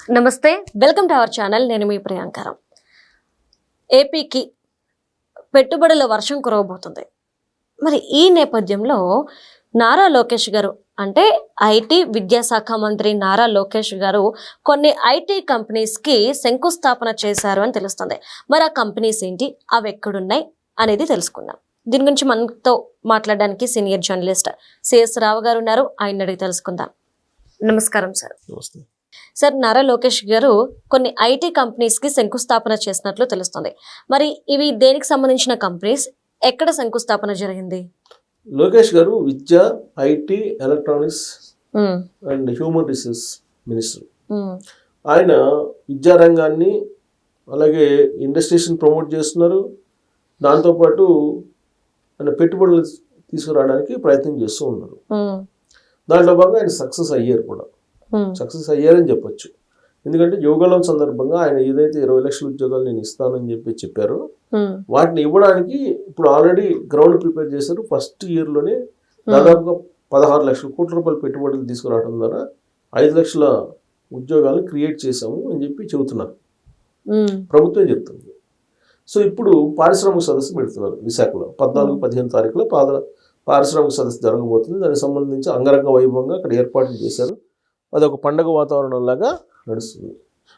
నమస్తే, welcome to our channel. నేను మీ ప్రియాంకరం. ఏపీకి పెట్టుబడుల వర్షం కురవబోతుంది. మరి ఈ నేపథ్యంలో నారా లోకేష్ గారు అంటే ఐటీ విద్యాశాఖ మంత్రి నారా లోకేష్ గారు కొన్ని ఐటీ కంపెనీస్కి శంకుస్థాపన చేశారు అని తెలుస్తుంది. మరి ఆ కంపెనీస్ ఏంటి, అవి ఎక్కడున్నాయి అనేది తెలుసుకుందాం. దీని గురించి మనతో మాట్లాడడానికి సీనియర్ జర్నలిస్ట్ సిఎస్ రావు గారు ఉన్నారు. ఆయన అడిగి తెలుసుకుందాం. నమస్కారం సార్. సార్, నారా లోకేష్ గారు కొన్ని ఐటీ కంపెనీస్కి శంకుస్థాపన చేసినట్లు తెలుస్తుంది. మరి ఇవి దేనికి సంబంధించిన కంపెనీస్, ఎక్కడ శంకుస్థాపన జరిగింది? లోకేష్ గారు విద్య, IT, electronics and human resource minister. ఆయన విద్యారంగాన్ని అలాగే ఇండస్ట్రీస్ని ప్రమోట్ చేస్తున్నారు. దాంతోపాటు ఆయన పెట్టుబడులు తీసుకురావడానికి ప్రయత్నం చేస్తూ ఉన్నారు. దాంట్లో భాగంగా ఆయన సక్సెస్ అయ్యారు కూడా. సక్సెస్ అయ్యారని చెప్పొచ్చు. ఎందుకంటే యువగలం సందర్భంగా ఆయన ఏదైతే 20 లక్షల ఉద్యోగాలు నేను ఇస్తానని చెప్పారో వాటిని ఇవ్వడానికి ఇప్పుడు ఆల్రెడీ గ్రౌండ్ ప్రిపేర్ చేశారు. ఫస్ట్ ఇయర్లోనే దాదాపుగా 16 లక్షల కోట్ల రూపాయల పెట్టుబడులు తీసుకురావడం ద్వారా 5 లక్షల ఉద్యోగాలను క్రియేట్ చేశాము అని చెప్పి చెబుతున్నారు. ప్రభుత్వం చెప్తుంది. సో ఇప్పుడు పారిశ్రామిక సదస్సు పెడుతున్నారు విశాఖలో 14-15 తారీఖులో పారిశ్రామిక సదస్సు జరగబోతుంది. దానికి సంబంధించి అంగరంగ వైభవంగా అక్కడ ఏర్పాట్లు చేశారు. అదొక పండగ వాతావరణంలాగా నడుస్తుంది.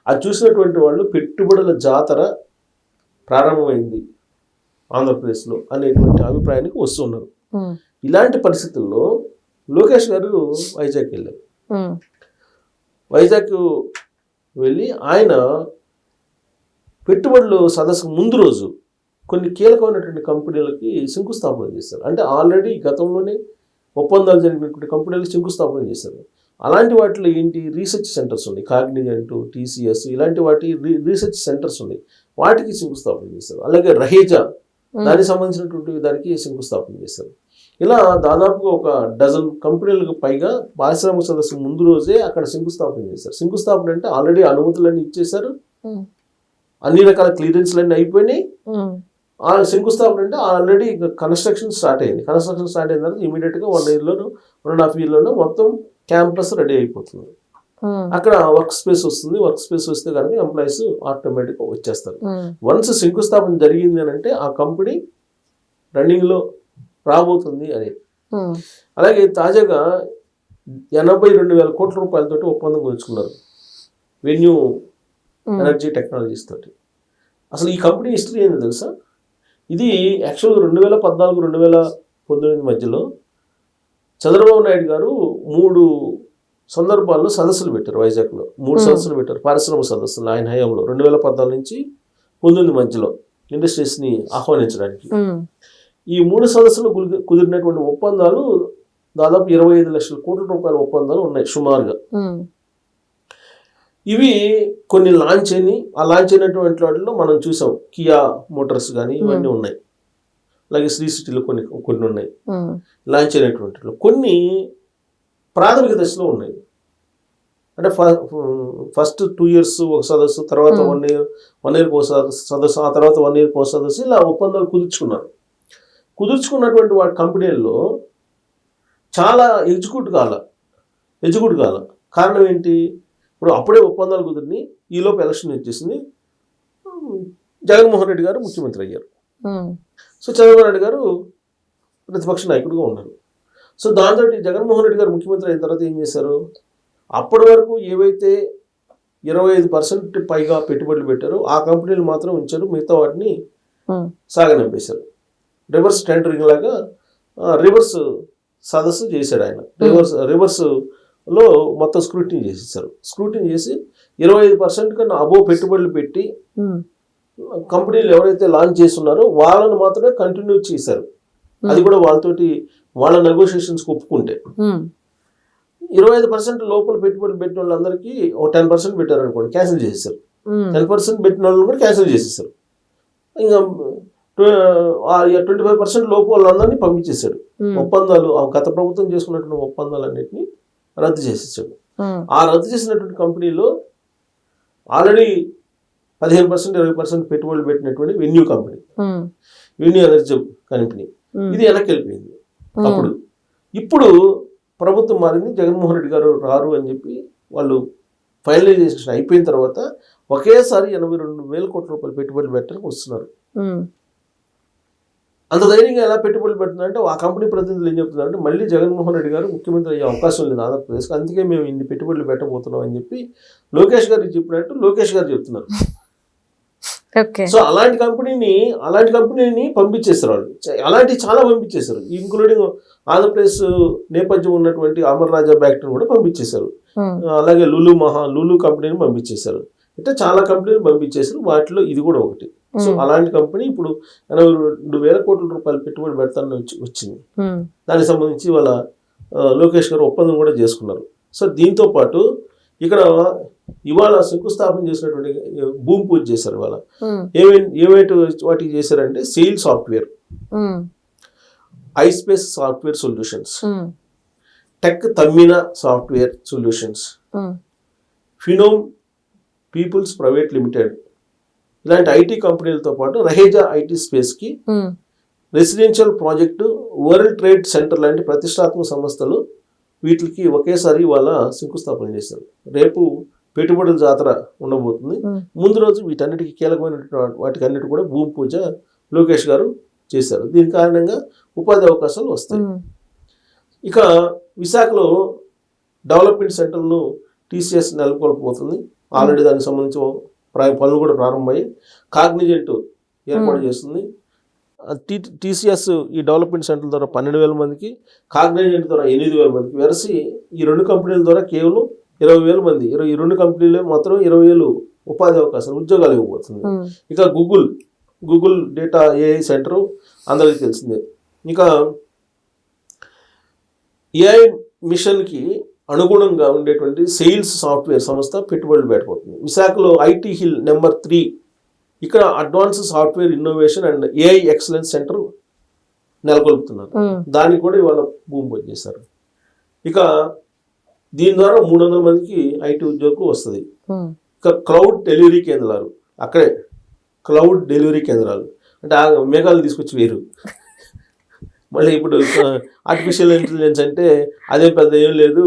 అది చూసినటువంటి వాళ్ళు పెట్టుబడుల జాతర ప్రారంభమైంది ఆంధ్రప్రదేశ్లో అనేటువంటి అభిప్రాయానికి వస్తున్నారు. ఇలాంటి పరిస్థితుల్లో లోకేష్ గారు వైజాగ్ వెళ్ళారు. వైజాగ్ వెళ్ళి ఆయన పెట్టుబడులు సదస్సుకు ముందు రోజు కొన్ని కీలకమైనటువంటి కంపెనీలకి శంకుస్థాపన చేశారు. అంటే ఆల్రెడీ గతంలోనే ఒప్పందాలు జరిగినటువంటి కంపెనీలకు శంకుస్థాపన చేశారు. అలాంటి వాటిలో ఏంటి, రీసెర్చ్ సెంటర్స్ ఉన్నాయి. కాగ్నిజెంట్, టీసీఎస్ ఇలాంటి వాటి రీసెర్చ్ సెంటర్స్ ఉన్నాయి. వాటికి శంకుస్థాపన చేశారు. అలాగే రహేజా దానికి సంబంధించినటువంటి దానికి శంకుస్థాపన చేశారు. ఇలా దాదాపుగా ఒక డజన్ కంపెనీలకు పైగా పారిశ్రామిక సదస్సు ముందు రోజే అక్కడ శంకుస్థాపన చేశారు. శంకుస్థాపన అంటే ఆల్రెడీ అనుమతులన్నీ ఇచ్చేశారు, అన్ని రకాల క్లియరెన్స్లన్నీ అయిపోయినాయి. ఆ శంకుస్థాపన అంటే ఆల్రెడీ కన్స్ట్రక్షన్ స్టార్ట్ అయింది. కన్స్ట్రక్షన్ స్టార్ట్ అయిన తర్వాత ఇమీడియట్గా 1 ఇయర్లోనూ 1.5 ఇయర్లోనూ మొత్తం క్యాంపస్ రెడీ అయిపోతుంది. అక్కడ వర్క్ స్పేస్ వస్తుంది. వర్క్ స్పేస్ వస్తే కనుక ఎంప్లాయీస్ ఆటోమేటిక్గా వచ్చేస్తారు. వన్స్ శంకుస్థాపన జరిగింది అని అంటే ఆ కంపెనీ రన్నింగ్లో రాబోతుంది అని. అలాగే తాజాగా 82,000 కోట్ల రూపాయలతో ఒప్పందం కుదుర్చుకున్నారు వెన్యూ ఎనర్జీ టెక్నాలజీస్ తోటి. అసలు ఈ కంపెనీ హిస్టరీ ఏందో తెలుసా? ఇది యాక్చువల్గా 2014-2019 మధ్యలో చంద్రబాబు నాయుడు గారు 3 సందర్భాల్లో సదస్సులు పెట్టారు. వైజాగ్లో 3 సదస్సులు పెట్టారు, పారిశ్రామిక సదస్సులు ఆయన హయాంలో 2014 నుంచి 19 మధ్యలో ఇండస్ట్రీస్ని ఆహ్వానించడానికి. ఈ 3 సదస్సులు కుదిరినటువంటి ఒప్పందాలు దాదాపు 25 లక్షల కోట్ల రూపాయల ఒప్పందాలు ఉన్నాయి సుమారుగా. ఇవి కొన్ని లాంచ్ అయినాయి. ఆ లాంచ్ అయినటువంటి వాటిలో మనం చూసాం కియా మోటార్స్ కానీ ఇవన్నీ ఉన్నాయి. అలాగే శ్రీ సిటీలో కొన్ని ఉన్నాయి లాంచ్ అయినటువంటి. కొన్ని ప్రాథమిక దశలో ఉన్నాయి. అంటే ఫస్ట్ 2 ఇయర్స్ ఒక సదస్సు, తర్వాత 1 ఇయర్కి ఒక సదస్సు, ఆ తర్వాత 1 ఇయర్కి ఒక సదస్సు, ఇలా ఒప్పందాలు కుదుర్చుకున్నారు. కుదుర్చుకున్నటువంటి వాటి కంపెనీల్లో చాలా ఎగ్జిక్యూట్ కాల. కారణం ఏంటి? ఇప్పుడు అప్పుడే ఒప్పందాలు కుదిరిని, ఈలోపు ఎలక్షన్ వచ్చేసింది, జగన్మోహన్ రెడ్డి గారు ముఖ్యమంత్రి అయ్యారు. సో చంద్రబాబు నాయుడు గారు ప్రతిపక్ష నాయకుడిగా ఉన్నారు. సో దాంతో జగన్మోహన్ రెడ్డి గారు ముఖ్యమంత్రి అయిన తర్వాత ఏం చేశారు? అప్పటి వరకు ఏవైతే 25% పైగా పెట్టుబడులు పెట్టారో ఆ కంపెనీలు మాత్రం ఉంచారు, మిగతా వాటిని సాగనంపేశారు. రివర్స్ టెండరింగ్ లాగా రివర్స్ సదస్సు చేశాడు ఆయన. రివర్స్లో మొత్తం స్క్రూటినీ చేసేసారు. స్క్రూటినీ చేసి 25% కన్నా అబోవ్ పెట్టుబడులు పెట్టి కంపెనీలు ఎవరైతే లాంచ్ చేస్తున్నారో వాళ్ళని మాత్రమే కంటిన్యూ చేశారు. అది కూడా వాళ్ళ నెగోషియేషన్స్కి ఒప్పుకుంటే. 25% లోపల పెట్టుబడులు పెట్టిన వాళ్ళందరికీ ఒక 10% పెట్టారు అనుకోండి, క్యాన్సిల్ చేసేసారు. 10% పెట్టిన వాళ్ళని కూడా క్యాన్సిల్ చేసేసారు. ఇంకా 25% లోపు వాళ్ళందరినీ పంపించేశాడు. ఒప్పందాలు గత ప్రభుత్వం చేసుకున్నటువంటి ఒప్పందాలన్నింటినీ రద్దు చేసేసాడు. ఆ రద్దు చేసినటువంటి కంపెనీలో ఆల్రెడీ 15% 20% పెట్టుబడులు పెట్టినటువంటి వెన్యూ ఎనర్జీ కంపెనీ ఇది వెనక్కి వెళ్ళిపోయింది. ఇప్పుడు ప్రభుత్వం మారింది, జగన్మోహన్ రెడ్డి గారు రారు అని చెప్పి వాళ్ళు ఫైనలైజేషన్ అయిపోయిన తర్వాత ఒకేసారి 82,000 కోట్ల రూపాయలు పెట్టుబడులు పెట్టడానికి వస్తున్నారు. అంత ధైర్యంగా ఎలా పెట్టుబడులు పెడుతున్నారంటే ఆ కంపెనీ ప్రతినిధులు ఏం చెప్తున్నారంటే మళ్ళీ జగన్మోహన్ రెడ్డి గారు ముఖ్యమంత్రి అయ్యే అవకాశం లేదు ఆంధ్రప్రదేశ్కి, అందుకే మేము ఇన్ని పెట్టుబడులు పెట్టబోతున్నాం అని చెప్పి లోకేష్ గారికి చెప్పినట్టు లోకేష్ గారు చెప్తున్నారు. సో అలాంటి కంపెనీని పంపించేస్తారు వాళ్ళు. అలాంటివి చాలా పంపించేశారు, ఇంక్లూడింగ్ ఆంధ్రప్రదేశ్ నేపథ్యం ఉన్నటువంటి అమర్ రాజా బ్యాక్టరీని కూడా పంపించేశారు. అలాగే లులు కంపెనీని పంపించేశారు. అంటే చాలా కంపెనీలు పంపించేశారు, వాటిలో ఇది కూడా ఒకటి. సో అలాంటి కంపెనీ ఇప్పుడు 82,000 కోట్ల రూపాయలు పెట్టుబడి పెడతానని వచ్చింది. దానికి సంబంధించి వాళ్ళ లోకేష్ గారు ఒప్పందం కూడా చేసుకున్నారు. సో దీంతో పాటు ఇక్కడ ఇవాళ శంకుస్థాపన చేసినటువంటి భూమి పూజ చేశారు. ఇవాళ ఏమైతే వాటికి చేశారంటే sail software, iSpace software solutions, tech Tammina software solutions, Phenom peoples private limited, ఇలాంటి ఐటీ కంపెనీలతో పాటు రహేజా ఐటీ స్పేస్కి, residential project, world trade centre లాంటి ప్రతిష్టాత్మక సంస్థలు వీటికి ఒకేసారి వాళ్ళ శంకుస్థాపన చేశారు. రేపు పెట్టుబడుల జాతర ఉండబోతుంది. ముందు రోజు వీటన్నిటికీ కీలకమైన వాటికన్నిటి కూడా భూమి పూజ లోకేష్ గారు చేశారు. దీని కారణంగా ఉపాధి అవకాశాలు వస్తాయి. ఇక విశాఖలో డెవలప్మెంట్ సెంటర్ను టీసీఎస్ నెలకొల్పబోతుంది. ఆల్రెడీ దానికి సంబంధించి పనులు కూడా ప్రారంభమయ్యి కాగ్నిజెంట్ ఏర్పాటు చేస్తుంది. టీసీఎస్ ఈ డెవలప్మెంట్ సెంటర్ ద్వారా 12,000 మందికి, కాగ్నిజెంట్ ద్వారా 8,000 మందికి వెరసి ఈ రెండు కంపెనీల ద్వారా కేవలం 20,000 మంది, ఈ రెండు కంపెనీలు మాత్రం 20,000 ఉపాధి అవకాశాలు, ఉద్యోగాలు ఇవ్వబోతుంది. ఇక గూగుల్ డేటా ఏఐ సెంటర్ అందరికీ తెలిసిందే. ఇక ఏఐ మిషన్కి అనుగుణంగా ఉండేటువంటి సెయిల్స్ సాఫ్ట్వేర్ సంస్థ పెట్టుబడులు పెట్టబోతుంది. విశాఖలో ఐటీ హిల్ నెంబర్ 3, ఇక్కడ advance software innovation and AI excellence centre నెలకొల్పుతున్నారు. దానికి కూడా ఇవాళ భూమి పూజ చేశారు. ఇక దీని ద్వారా 300 మందికి ఐటీ ఉద్యోగులు వస్తుంది. ఇక క్లౌడ్ డెలివరీ కేంద్రాలు, అక్కడే క్లౌడ్ డెలివరీ కేంద్రాలు అంటే ఆ మేఘాలు తీసుకొచ్చి వేరు. మళ్ళీ ఇప్పుడు ఆర్టిఫిషియల్ ఇంటెలిజెన్స్ అంటే అదే పెద్ద ఏం లేదు,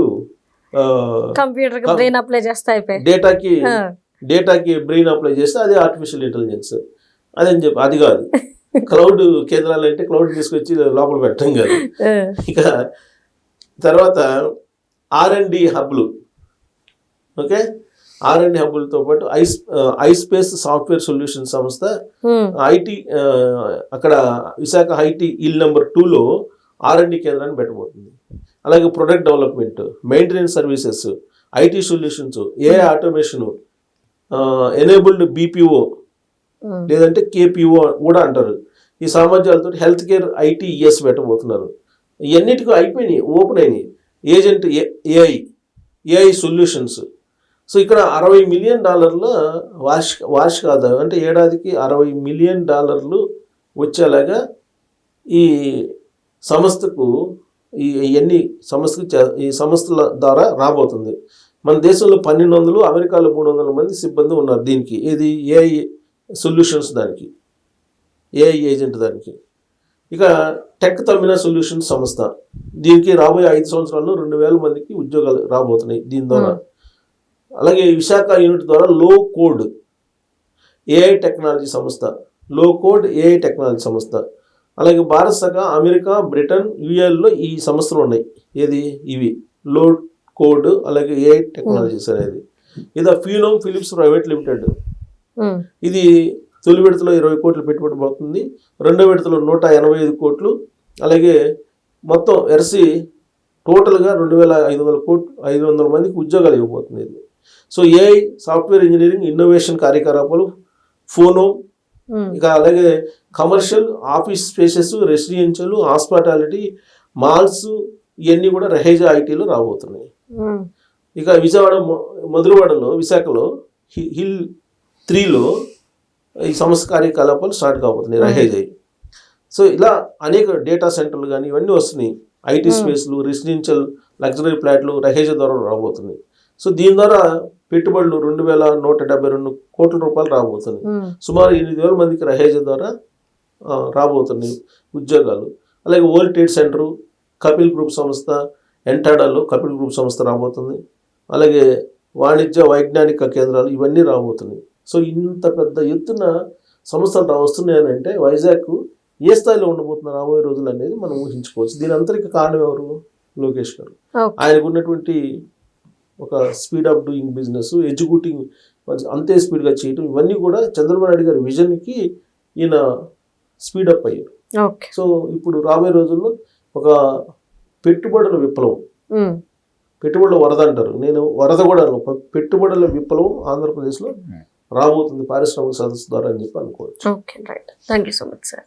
డేటాకి బ్రెయిన్ అప్లై చేస్తే అదే ఆర్టిఫిషియల్ ఇంటెలిజెన్స్ అదని చెప్పి అది కాదు. క్లౌడ్ కేంద్రాలు అంటే క్లౌడ్ తీసుకొచ్చి లోపల పెట్టడం కాదు. ఇక తర్వాత R&D హబ్లు, ఓకే, R&D హబ్బులతో పాటు ఐస్పేస్ సాఫ్ట్వేర్ సొల్యూషన్ సంస్థ ఐటీ అక్కడ విశాఖ ఐటీ ఇల్ నెంబర్ 2లో R&D కేంద్రాన్ని పెట్టబోతుంది. అలాగే product development, maintenance services, IT solutions, AI automation, enabled BPO లేదంటే కేపీఓ కూడా అంటారు. ఈ సామర్థ్యాలతో హెల్త్ కేర్ ITES పెట్టబోతున్నారు. ఇవన్నిటికీ అయిపోయినాయి, ఓపెన్ అయినాయి. Agent AI solutions. సో ఇక్కడ $60 మిలియన్ వార్షిక ఆదాయం, అంటే ఏడాదికి $60 మిలియన్ వచ్చేలాగా ఈ సంస్థకు ఈ సంస్థల ద్వారా రాబోతుంది. మన దేశంలో 1,200, అమెరికాలో 300 మంది సిబ్బంది ఉన్నారు దీనికి. ఏది ఏఐ సొల్యూషన్స్ దానికి, ఏఐ ఏజెంట్ దానికి. ఇక టెక్ తమ్మినా సొల్యూషన్స్ సంస్థ, దీనికి రాబోయే 5 సంవత్సరాల్లో 2,000 మందికి ఉద్యోగాలు రాబోతున్నాయి దీని ద్వారా. అలాగే విశాఖ యూనిట్ ద్వారా లో కోడ్ ఏఐ టెక్నాలజీ సంస్థ, అలాగే భారత్ సహ అమెరికా, బ్రిటన్, యుఎల్లో ఈ సంస్థలు ఉన్నాయి. ఏది ఇవి లో కోడ్ అలాగే ఏఐ టెక్నాలజీస్ అనేది. ఇది ఫినోమ్ ఫిలిప్స్ ప్రైవేట్ లిమిటెడ్, ఇది తొలి విడతలో 20 కోట్లు పెట్టుబడి పడుతుంది. రెండో విడతలో 185 కోట్లు. అలాగే మొత్తం ఎర్సి టోటల్గా 2,500 మందికి ఉద్యోగాలు ఇవ్వబోతుంది ఇది. So AI software engineering innovation కార్యకలాపాలు ఫోనోమ్, ఇక అలాగే commercial, office spaces, residential, hospitality, malls, ఇవన్నీ కూడా రహేజా ఐటీలో రాబోతున్నాయి. ఇక విజయవాడ మధురవాడలో విశాఖలో హిల్ 3లో ఈ సంస్థ కార్యకలాపాలు స్టార్ట్ కాబోతున్నాయి రహేజా. సో ఇలా అనేక డేటా సెంటర్లు కానీ ఇవన్నీ వస్తున్నాయి. ఐటీ స్పేస్లు, రెసిడెన్షియల్, లగ్జరీ ఫ్లాట్లు రహేజా ద్వారా రాబోతున్నాయి. సో దీని ద్వారా పెట్టుబడులు 2,172 కోట్ల రూపాయలు రాబోతున్నాయి. సుమారు 8,000 మందికి రహేజా ద్వారా రాబోతున్నాయి ఉద్యోగాలు. అలాగే world trade centre, Kapil group సంస్థ, ఎంటాడాలో కపిల్ గ్రూప్ సంస్థ రాబోతుంది. అలాగే వాణిజ్య వైజ్ఞానిక కేంద్రాలు ఇవన్నీ రాబోతున్నాయి. సో ఇంత పెద్ద ఎత్తున సంస్థలు వస్తున్నాయని అంటే వైజాగ్ ఏ స్థాయిలో ఉండబోతున్న రాబోయే రోజులు అనేది మనం ఊహించుకోవచ్చు. దీని అంతరికి కారణం ఎవరు? లోకేష్ గారు. ఆయనకు ఉన్నటువంటి ఒక speed of doing business, executing అంతే స్పీడ్గా చేయటం, ఇవన్నీ కూడా చంద్రబాబు నాయుడు గారి విజన్కి ఈయన స్పీడప్ అయ్యారు. సో ఇప్పుడు రాబోయే రోజుల్లో ఒక పెట్టుబడుల విప్లవం, పెట్టుబడుల వరద అంటారు, నేను వరద కూడా పెట్టుబడుల విప్లవం ఆంధ్రప్రదేశ్లో రాబోతుంది పారిశ్రామిక సదస్సు ద్వారా అని చెప్పి అనుకోవచ్చు. Okay, right. Thank you so much sir.